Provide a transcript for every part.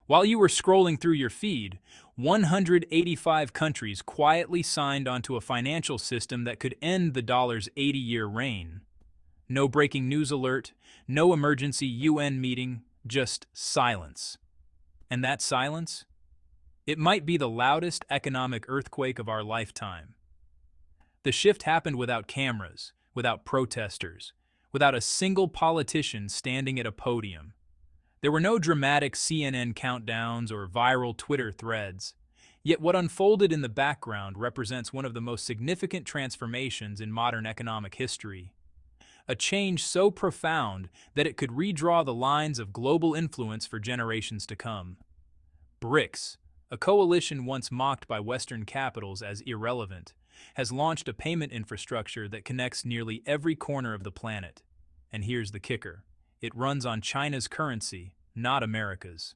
While you were scrolling through your feed, 185 countries quietly signed onto a financial system that could end the dollar's 80-year reign. No breaking news alert, no emergency UN meeting, just silence. And that silence? It might be the loudest economic earthquake of our lifetime. The shift happened without cameras, without protesters, without a single politician standing at a podium. There were no dramatic CNN countdowns or viral Twitter threads. Yet what unfolded in the background represents one of the most significant transformations in modern economic history. A change so profound that it could redraw the lines of global influence for generations to come. BRICS, a coalition once mocked by Western capitals as irrelevant, has launched a payment infrastructure that connects nearly every corner of the planet. And here's the kicker. It runs on China's currency, not America's.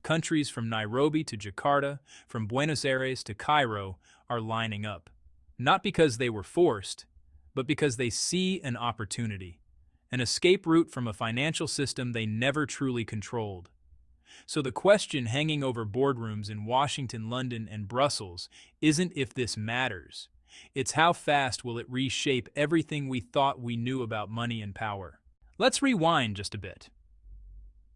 Countries from Nairobi to Jakarta, from Buenos Aires to Cairo, are lining up. Not because they were forced, but because they see an opportunity, an escape route from a financial system they never truly controlled. So the question hanging over boardrooms in Washington, London, and Brussels isn't if this matters. It's how fast will it reshape everything we thought we knew about money and power. Let's rewind just a bit.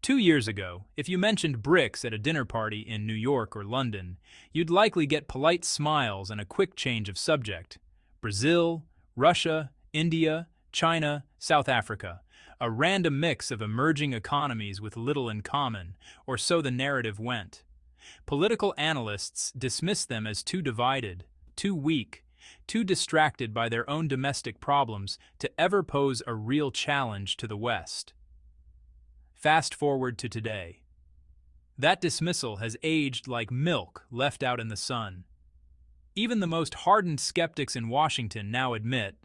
2 years ago, if you mentioned BRICS at a dinner party in New York or London, you'd likely get polite smiles and a quick change of subject. Brazil, Russia, India, China, South Africa. A random mix of emerging economies with little in common, or so the narrative went. Political analysts dismissed them as too divided, too weak, too distracted by their own domestic problems to ever pose a real challenge to the West. Fast forward to today. That dismissal has aged like milk left out in the sun. Even the most hardened skeptics in Washington now admit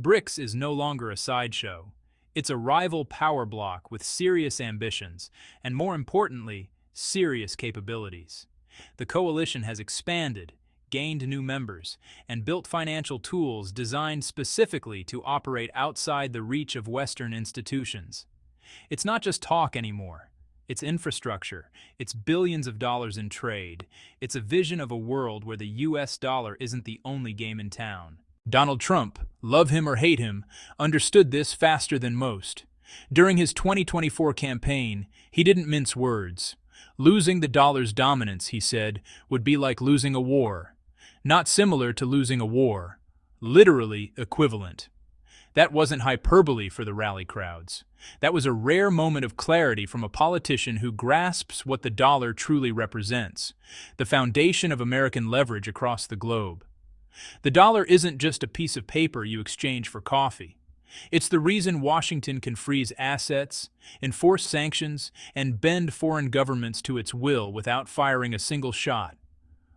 BRICS is no longer a sideshow. It's a rival power bloc with serious ambitions, and more importantly, serious capabilities. The coalition has expanded, gained new members, and built financial tools designed specifically to operate outside the reach of Western institutions. It's not just talk anymore. It's infrastructure. It's billions of dollars in trade. It's a vision of a world where the US dollar isn't the only game in town. Donald Trump, love him or hate him, understood this faster than most. During his 2024 campaign, he didn't mince words. Losing the dollar's dominance, he said, would be like losing a war. Not similar to losing a war. Literally equivalent. That wasn't hyperbole for the rally crowds. That was a rare moment of clarity from a politician who grasps what the dollar truly represents, the foundation of American leverage across the globe. The dollar isn't just a piece of paper you exchange for coffee. It's the reason Washington can freeze assets, enforce sanctions, and bend foreign governments to its will without firing a single shot.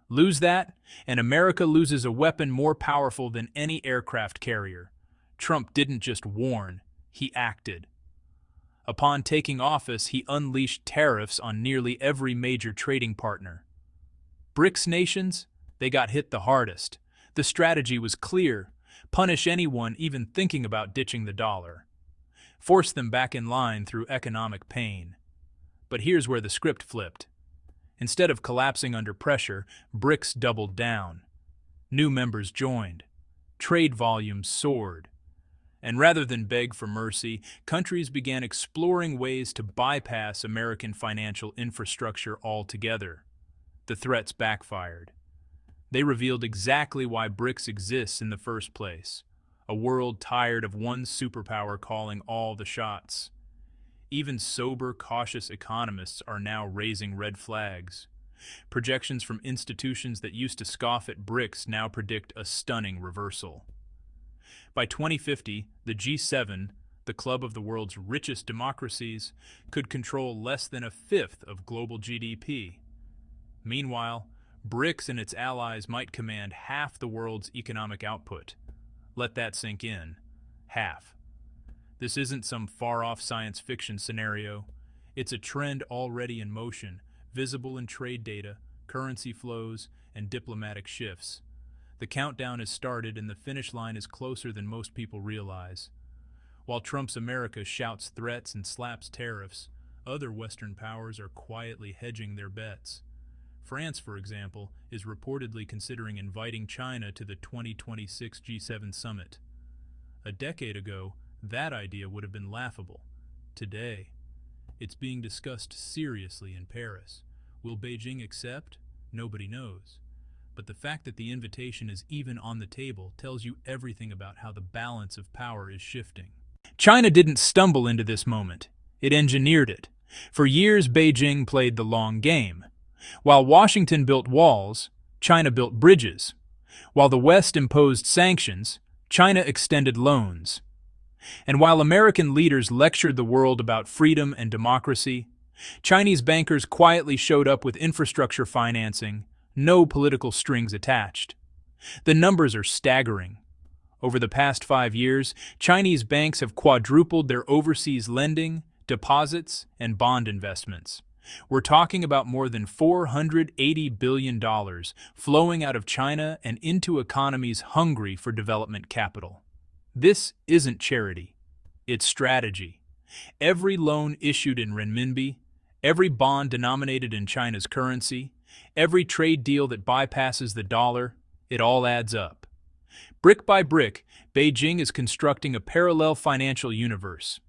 Lose that, and America loses a weapon more powerful than any aircraft carrier. Trump didn't just warn, he acted. Upon taking office, he unleashed tariffs on nearly every major trading partner. BRICS nations, they got hit the hardest. The strategy was clear: punish anyone even thinking about ditching the dollar. Force them back in line through economic pain. But here's where the script flipped. Instead of collapsing under pressure, BRICS doubled down. New members joined. Trade volumes soared. And rather than beg for mercy, countries began exploring ways to bypass American financial infrastructure altogether. The threats backfired. They revealed exactly why BRICS exists in the first place. A world tired of one superpower calling all the shots. Even sober, cautious economists are now raising red flags. Projections from institutions that used to scoff at BRICS now predict a stunning reversal. By 2050, the G7, the club of the world's richest democracies, could control less than a fifth of global GDP. Meanwhile, BRICS and its allies might command half the world's economic output. Let that sink in. Half. This isn't some far-off science fiction scenario. It's a trend already in motion, visible in trade data, currency flows, and diplomatic shifts. The countdown has started and the finish line is closer than most people realize. While Trump's America shouts threats and slaps tariffs, Other Western powers are quietly hedging their bets. France, for example, is reportedly considering inviting China to the 2026 G7 summit. A decade ago, that idea would have been laughable. Today, it's being discussed seriously in Paris. Will Beijing accept? Nobody knows. But the fact that the invitation is even on the table tells you everything about how the balance of power is shifting. China didn't stumble into this moment. It engineered it. For years, Beijing played the long game. While Washington built walls, China built bridges. While the West imposed sanctions, China extended loans. And while American leaders lectured the world about freedom and democracy, Chinese bankers quietly showed up with infrastructure financing, no political strings attached. The numbers are staggering. Over the past 5 years, Chinese banks have quadrupled their overseas lending, deposits, and bond investments. We're talking about more than $480 billion flowing out of China and into economies hungry for development capital. This isn't charity. It's strategy. Every loan issued in renminbi, every bond denominated in China's currency, every trade deal that bypasses the dollar, it all adds up. Brick by brick, Beijing is constructing a parallel financial universe.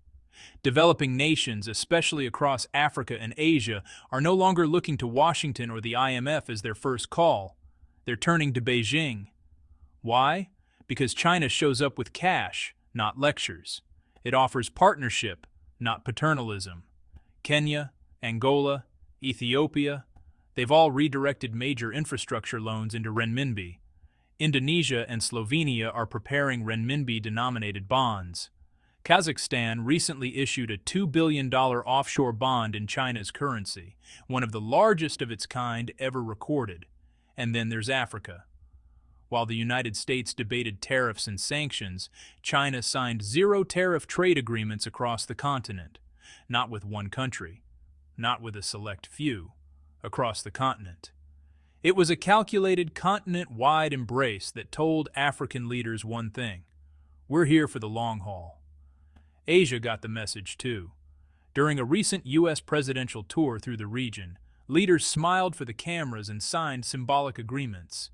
Developing nations, especially across Africa and Asia, are no longer looking to Washington or the IMF as their first call. They're turning to Beijing. Why? Because China shows up with cash, not lectures. It offers partnership, not paternalism. Kenya, Angola, Ethiopia, they've all redirected major infrastructure loans into renminbi. Indonesia and Slovenia are preparing renminbi-denominated bonds. Kazakhstan recently issued a $2 billion offshore bond in China's currency, one of the largest of its kind ever recorded. And then there's Africa. While the United States debated tariffs and sanctions, China signed zero-tariff trade agreements across the continent. Not with one country, not with a select few, across the continent. It was a calculated continent-wide embrace that told African leaders one thing: we're here for the long haul. Asia got the message too. During a recent U.S. presidential tour through the region, leaders smiled for the cameras and signed symbolic agreements.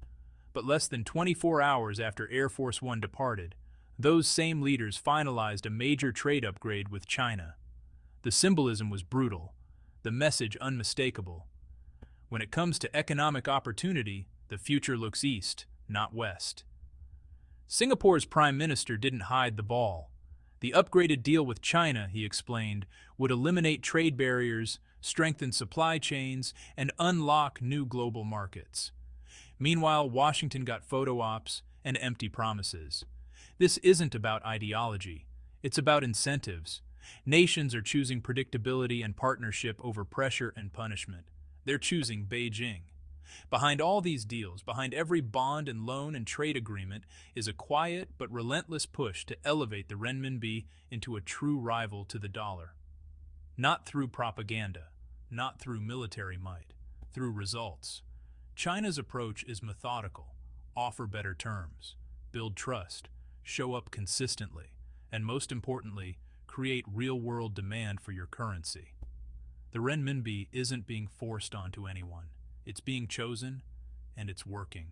But less than 24 hours after Air Force One departed, those same leaders finalized a major trade upgrade with China. The symbolism was brutal, the message unmistakable. When it comes to economic opportunity, the future looks east, not west. Singapore's prime minister didn't hide the ball. The upgraded deal with China, he explained, would eliminate trade barriers, strengthen supply chains, and unlock new global markets. Meanwhile, Washington got photo ops and empty promises. This isn't about ideology. It's about incentives. Nations are choosing predictability and partnership over pressure and punishment. They're choosing Beijing. Behind all these deals, behind every bond and loan and trade agreement, is a quiet but relentless push to elevate the renminbi into a true rival to the dollar. Not through propaganda, not through military might, through results. China's approach is methodical: offer better terms, build trust, show up consistently, and most importantly, create real-world demand for your currency. The renminbi isn't being forced onto anyone. It's being chosen, and it's working.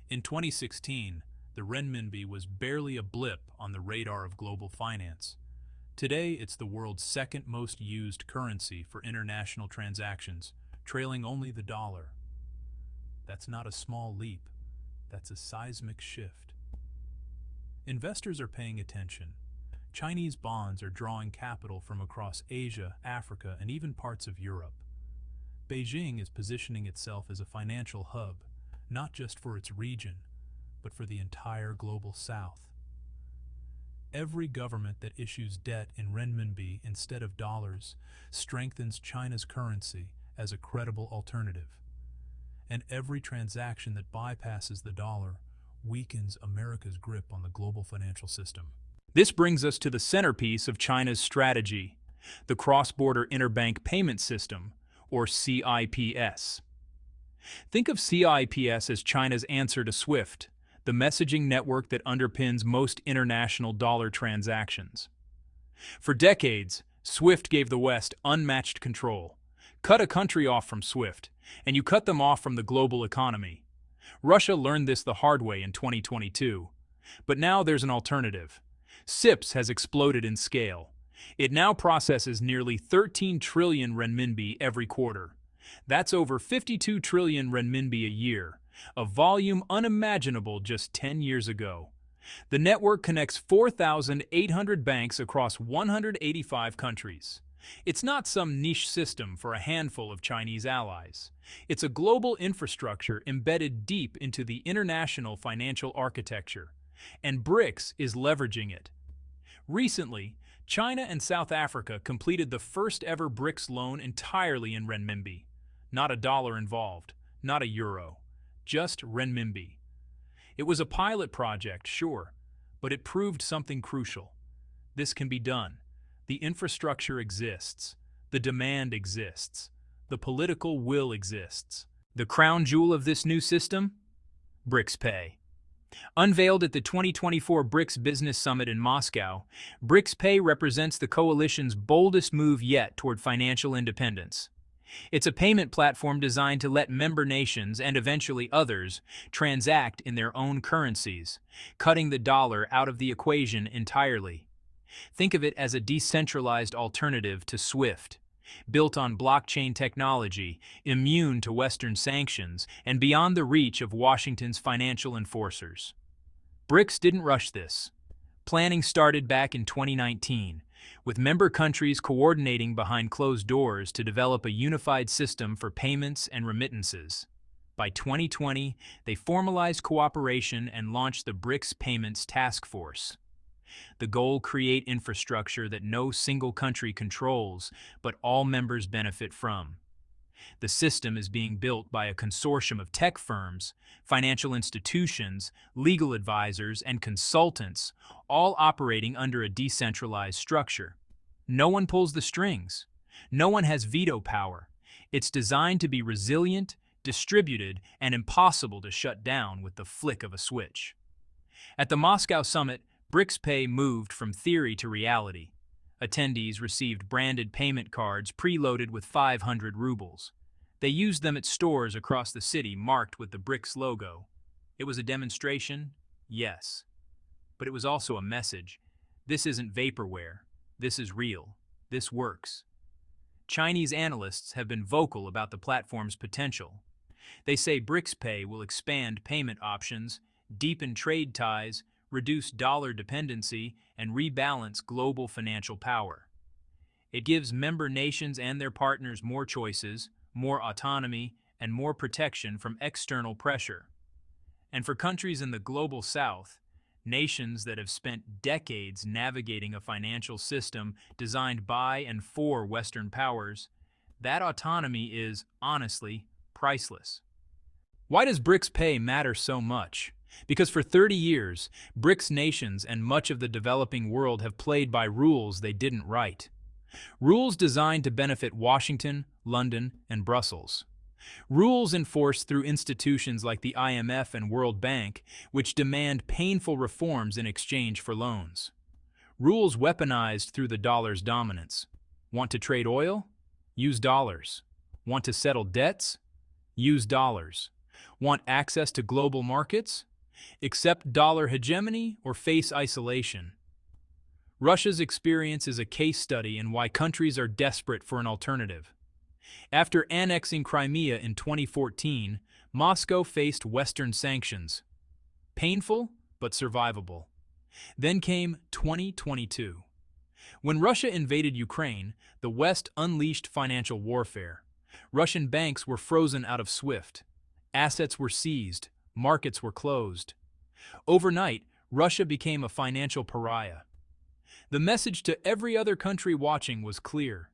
In 2016, the renminbi was barely a blip on the radar of global finance. Today, it's the world's second most used currency for international transactions, trailing only the dollar. That's not a small leap. That's a seismic shift. Investors are paying attention. Chinese bonds are drawing capital from across Asia, Africa, and even parts of Europe. Beijing is positioning itself as a financial hub, not just for its region, but for the entire global south. Every government that issues debt in renminbi instead of dollars strengthens China's currency as a credible alternative. And every transaction that bypasses the dollar weakens America's grip on the global financial system. This brings us to the centerpiece of China's strategy, the cross-border interbank payment system, or CIPS. Think of CIPS as China's answer to SWIFT, the messaging network that underpins most international dollar transactions. For decades, SWIFT gave the West unmatched control. Cut a country off from SWIFT, and you cut them off from the global economy. Russia learned this the hard way in 2022. But now there's an alternative. CIPS has exploded in scale. It now processes nearly 13 trillion renminbi every quarter. That's over 52 trillion renminbi a year, a volume unimaginable just 10 years ago. The network connects 4,800 banks across 185 countries. It's not some niche system for a handful of Chinese allies. It's a global infrastructure embedded deep into the international financial architecture, and BRICS is leveraging it. Recently, China and South Africa completed the first-ever BRICS loan entirely in renminbi. Not a dollar involved, not a euro, just renminbi. It was a pilot project, sure, but it proved something crucial. This can be done. The infrastructure exists. The demand exists. The political will exists. The crown jewel of this new system? BRICS Pay. Unveiled at the 2024 BRICS Business Summit in Moscow, BRICS Pay represents the coalition's boldest move yet toward financial independence. It's a payment platform designed to let member nations and eventually others transact in their own currencies, cutting the dollar out of the equation entirely. Think of it as a decentralized alternative to SWIFT, built on blockchain technology, immune to Western sanctions, and beyond the reach of Washington's financial enforcers. BRICS didn't rush this. Planning started back in 2019, with member countries coordinating behind closed doors to develop a unified system for payments and remittances. By 2020, they formalized cooperation and launched the BRICS Payments Task Force. The goal: create infrastructure that no single country controls, but all members benefit from. The system is being built by a consortium of tech firms, financial institutions, legal advisors, and consultants, all operating under a decentralized structure. No one pulls the strings. No one has veto power. It's designed to be resilient, distributed, and impossible to shut down with the flick of a switch. At the Moscow summit, BRICS Pay moved from theory to reality. Attendees received branded payment cards preloaded with 500 rubles. They used them at stores across the city marked with the BRICS logo. It was a demonstration, yes. But it was also a message. This isn't vaporware. This is real. This works. Chinese analysts have been vocal about the platform's potential. They say BRICS Pay will expand payment options, deepen trade ties, reduce dollar dependency, and rebalance global financial power. It gives member nations and their partners more choices, more autonomy, and more protection from external pressure. And for countries in the global south, nations that have spent decades navigating a financial system designed by and for Western powers, that autonomy is, honestly, priceless. Why does BRICS Pay matter so much? Because for 30 years, BRICS nations and much of the developing world have played by rules they didn't write. Rules designed to benefit Washington, London, and Brussels. Rules enforced through institutions like the IMF and World Bank, which demand painful reforms in exchange for loans. Rules weaponized through the dollar's dominance. Want to trade oil? Use dollars. Want to settle debts? Use dollars. Want access to global markets? Accept dollar hegemony or face isolation. Russia's experience is a case study in why countries are desperate for an alternative. After annexing Crimea in 2014, Moscow faced Western sanctions. Painful, but survivable. Then came 2022. When Russia invaded Ukraine, the West unleashed financial warfare. Russian banks were frozen out of SWIFT. Assets were seized. Markets were closed. Overnight, Russia became a financial pariah. The message to every other country watching was clear.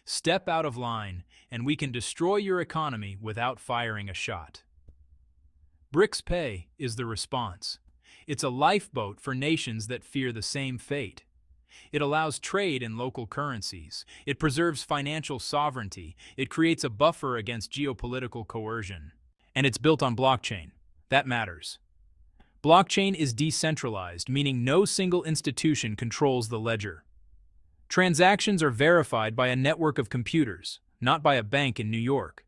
Step out of line, and we can destroy your economy without firing a shot. BRICS Pay is the response. It's a lifeboat for nations that fear the same fate. It allows trade in local currencies. It preserves financial sovereignty. It creates a buffer against geopolitical coercion. And it's built on blockchain. That matters. Blockchain is decentralized, meaning no single institution controls the ledger. Transactions are verified by a network of computers, not by a bank in New York.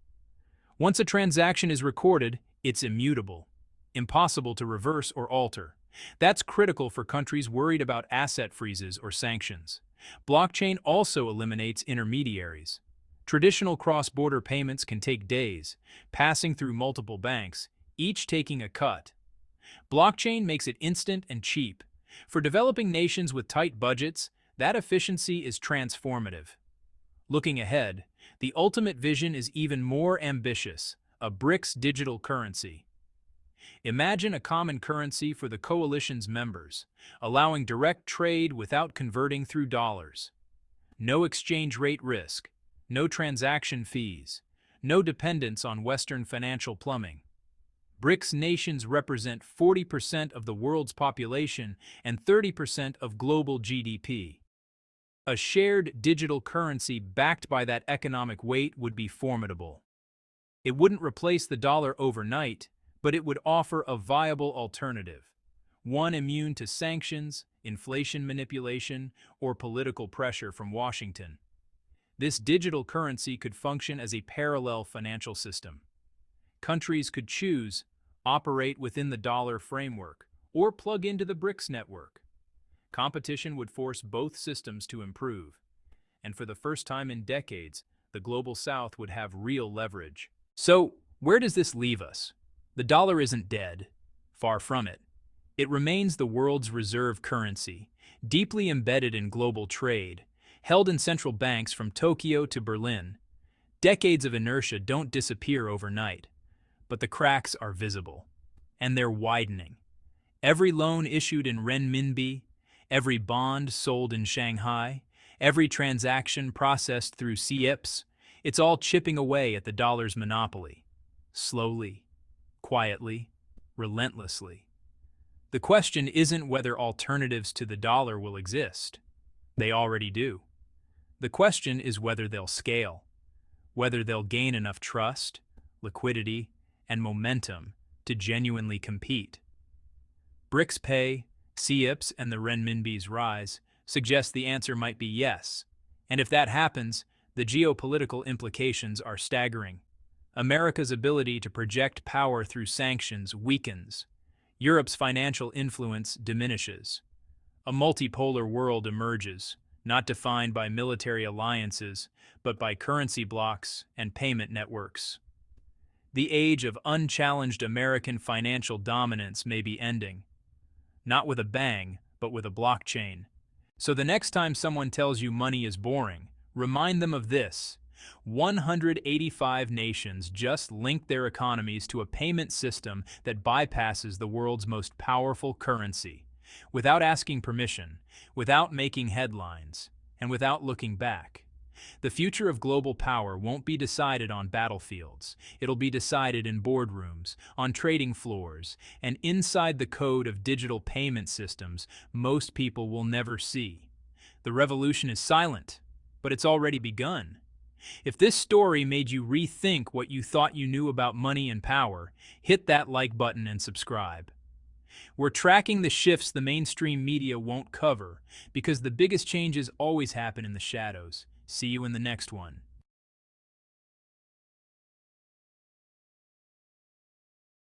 Once a transaction is recorded, it's immutable, impossible to reverse or alter. That's critical for countries worried about asset freezes or sanctions. Blockchain also eliminates intermediaries. Traditional cross-border payments can take days, passing through multiple banks, each taking a cut. Blockchain makes it instant and cheap. For developing nations with tight budgets, that efficiency is transformative. Looking ahead, the ultimate vision is even more ambitious: a BRICS digital currency. Imagine a common currency for the coalition's members, allowing direct trade without converting through dollars. No exchange rate risk, no transaction fees, no dependence on Western financial plumbing. BRICS nations represent 40% of the world's population and 30% of global GDP. A shared digital currency backed by that economic weight would be formidable. It wouldn't replace the dollar overnight, but it would offer a viable alternative, one immune to sanctions, inflation manipulation, or political pressure from Washington. This digital currency could function as a parallel financial system. Countries could choose, operate within the dollar framework, or plug into the BRICS network. Competition would force both systems to improve, and for the first time in decades, the Global South would have real leverage. So, where does this leave us? The dollar isn't dead. Far from it. It remains the world's reserve currency, deeply embedded in global trade, held in central banks from Tokyo to Berlin. Decades of inertia don't disappear overnight, but the cracks are visible, and they're widening. Every loan issued in Renminbi, every bond sold in Shanghai, every transaction processed through CIPS, it's all chipping away at the dollar's monopoly. Slowly, quietly, relentlessly. The question isn't whether alternatives to the dollar will exist. They already do. The question is whether they'll scale, whether they'll gain enough trust, liquidity, and momentum to genuinely compete. BRICS Pay, CIPS, and the Renminbi's rise suggest the answer might be yes. And if that happens, the geopolitical implications are staggering. America's ability to project power through sanctions weakens. Europe's financial influence diminishes. A multipolar world emerges, not defined by military alliances, but by currency blocks and payment networks. The age of unchallenged American financial dominance may be ending. Not with a bang, but with a blockchain. So the next time someone tells you money is boring, remind them of this. 185 nations just linked their economies to a payment system that bypasses the world's most powerful currency, without asking permission, without making headlines, and without looking back. The future of global power won't be decided on battlefields. It'll be decided in boardrooms, on trading floors, and inside the code of digital payment systems most people will never see. The revolution is silent, but it's already begun. If this story made you rethink what you thought you knew about money and power, hit that like button and subscribe. We're tracking the shifts the mainstream media won't cover, because the biggest changes always happen in the shadows. See you in the next one.